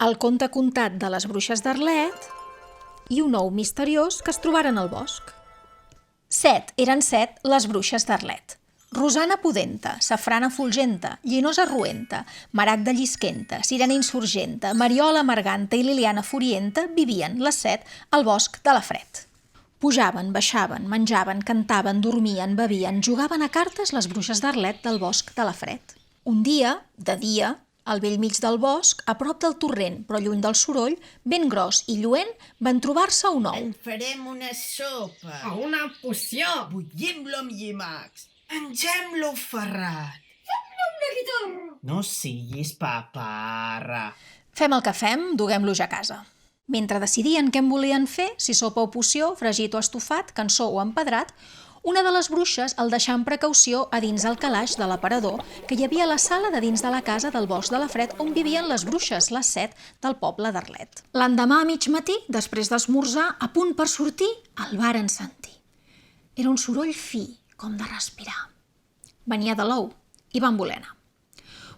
el conte contat de les bruixes d'Arlet i un ou misteriós que es trobaren al bosc. Eren set les bruixes d'Arlet. Rosana Pudenta, Safrana Fulgenta, Llinosa Ruenta, Maragda Llisquenta, Sirena Insurgenta, Mariola Amarganta i Liliana Furienta vivien, les set, al bosc de la Fred. Pujaven, baixaven, menjaven, cantaven, dormien, bevien, jugaven a cartes les bruixes d'Arlet del bosc de la Fred. Un dia, de dia, al bell mig del bosc, a prop del torrent, però lluny del soroll, ben gros i lluent, van trobar-se un ou. En farem una sopa. O una poció. Bullim-lo amb llimacs. Mengem-lo ferrat. Fem-ne una guitarra. No siguis paparra. Fem el que fem, duguem-lo ja a casa. Mentre decidien què en volien fer, si sopa o poció, fregit o estofat, cançó o empedrat, una de les bruixes el deixà amb precaució a dins el calaix de l'aparador que hi havia a la sala de dins de la casa del bosc de la Fred on vivien les bruixes, les set, del poble d'Arlet. L'endemà a mig matí, després d'esmorzar, a punt per sortir, el varen sentir. Era un soroll fi, com de respirar. Venia de l'ou i van voler anar.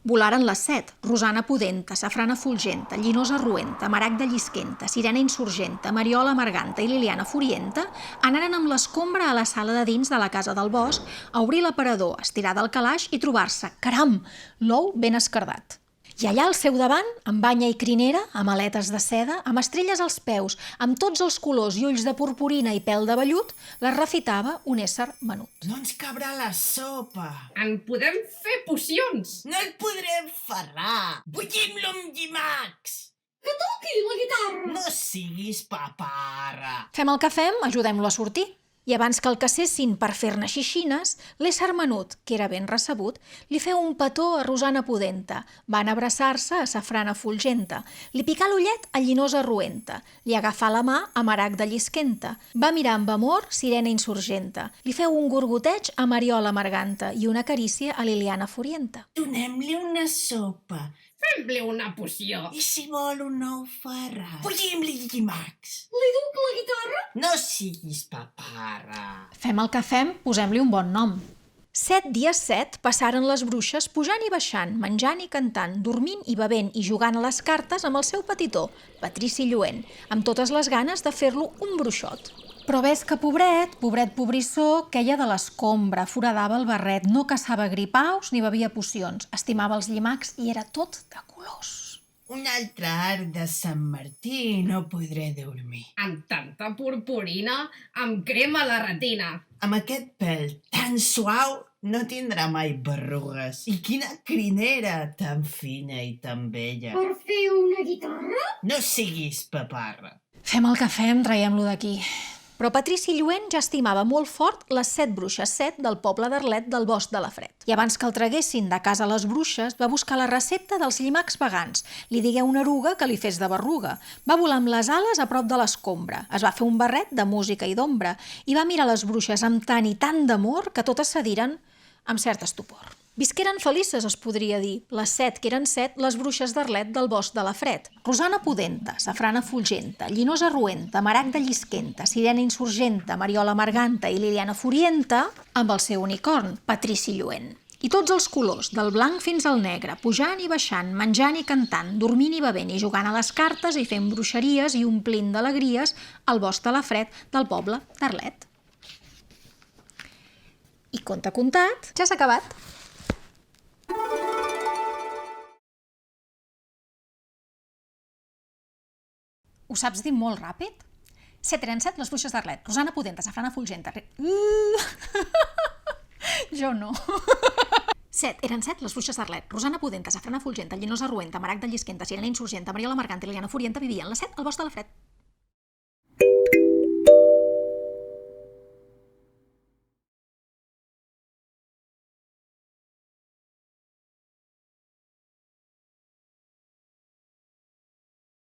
Volaren les set, Rosana Pudenta, Safrana Fulgenta, Llinosa Ruenta, Maragda Llisquenta, Sirena Insurgenta, Mariola Amarganta i Liliana Furienta, anaren amb l'escombra a la sala de dins de la casa del bosc, a obrir l'aparador, a estirar del calaix i trobar-se, caram, l'ou ben esquerdat. I allà al seu davant, amb banya i crinera, amb aletes de seda, amb estrelles als peus, amb tots els colors i ulls de purpurina i pèl de vellut, les refitava un ésser menut. No ens cabrà la sopa. En podem fer pocions. No el podrem ferrar. Bullim-lo amb llimacs. Que toqui la guitarra. No siguis paparra. Fem el que fem, ajudem-lo a sortir. I abans que el cacessin per fer-ne xixines, l'ésser menut, que era ben recebut, li feu un petó a Rosana Pudenta, van abraçar-se a Safrana Fulgenta, li picà l'ullet a Llinosa Ruenta, li agafà la mà a Maragda Llisquenta, va mirar amb amor Sirena Insurgenta, li feu un gorgoteig a Mariola Amarganta i una carícia a Liliana Furienta. Donem-li una sopa. Fem-li una poció. I si vol un ou ferrat? Bullim-li llimacs. Li duc la guitarra? No siguis paparra. Fem el que fem, posem-li un bon nom. 7 dies 7 passaren les bruixes pujant i baixant, menjant i cantant, dormint i bevent i jugant a les cartes amb el seu petitó, Patrici Lluent, amb totes les ganes de fer-lo un bruixot. Però ves que pobret pobrissó, queia de l'escombra, foradava el barret, no caçava gripaus ni bevia pocions, estimava els llimacs i era tot de colors. Un altre arc de Sant Martí no podré dormir. Amb tanta purpurina em crema la retina. Amb aquest pèl tan suau no tindrà mai berrugues. I quina crinera tan fina i tan bella. Per fer una guitarra? No siguis paparra. Fem el que fem, traiem-lo d'aquí. Però Patrici Lluent ja estimava molt fort les 7 bruixes 7 del poble d'Arlet del bosc de la Fred. I abans que el traguessin de casa les bruixes, va buscar la recepta dels llimacs vegans. Li digué una eruga que li fes de berruga. Va volar amb les ales a prop de l'escombra. Es va fer un barret de música i d'ombra i va mirar les bruixes amb tant i tant d'amor que totes cediren amb cert estupor. Visqueren felices, es podria dir, les 7 que eren 7, les bruixes d'Arlet del bosc de la Fred. Rosana Pudenta, Safrana Fulgenta, Llinosa Ruenta, Maragda Llisquenta, Sirena Insurgenta, Mariola Amarganta i Liliana Furienta, amb el seu unicorn, Patrici Lluent. I tots els colors, del blanc fins al negre, pujant i baixant, menjant i cantant, dormint i bevent i jugant a les cartes i fent bruixeries i omplint d'alegries al bosc de la Fred del poble d'Arlet. I conte contat, ja s'ha acabat. Ho saps dir molt ràpid? 7 eren 7 les bruixes d'Arlet. Rosana Pudenta, Safrana Fulgenta... Jo no. 7 eren 7 les bruixes d'Arlet. Rosana Pudenta, Safrana Fulgenta, Llinosa Ruenta, Maragda Llisquenta, Sirena Insurgenta, Mariola Amarganta i Liliana Furienta vivien les 7 al bosc de la Fred.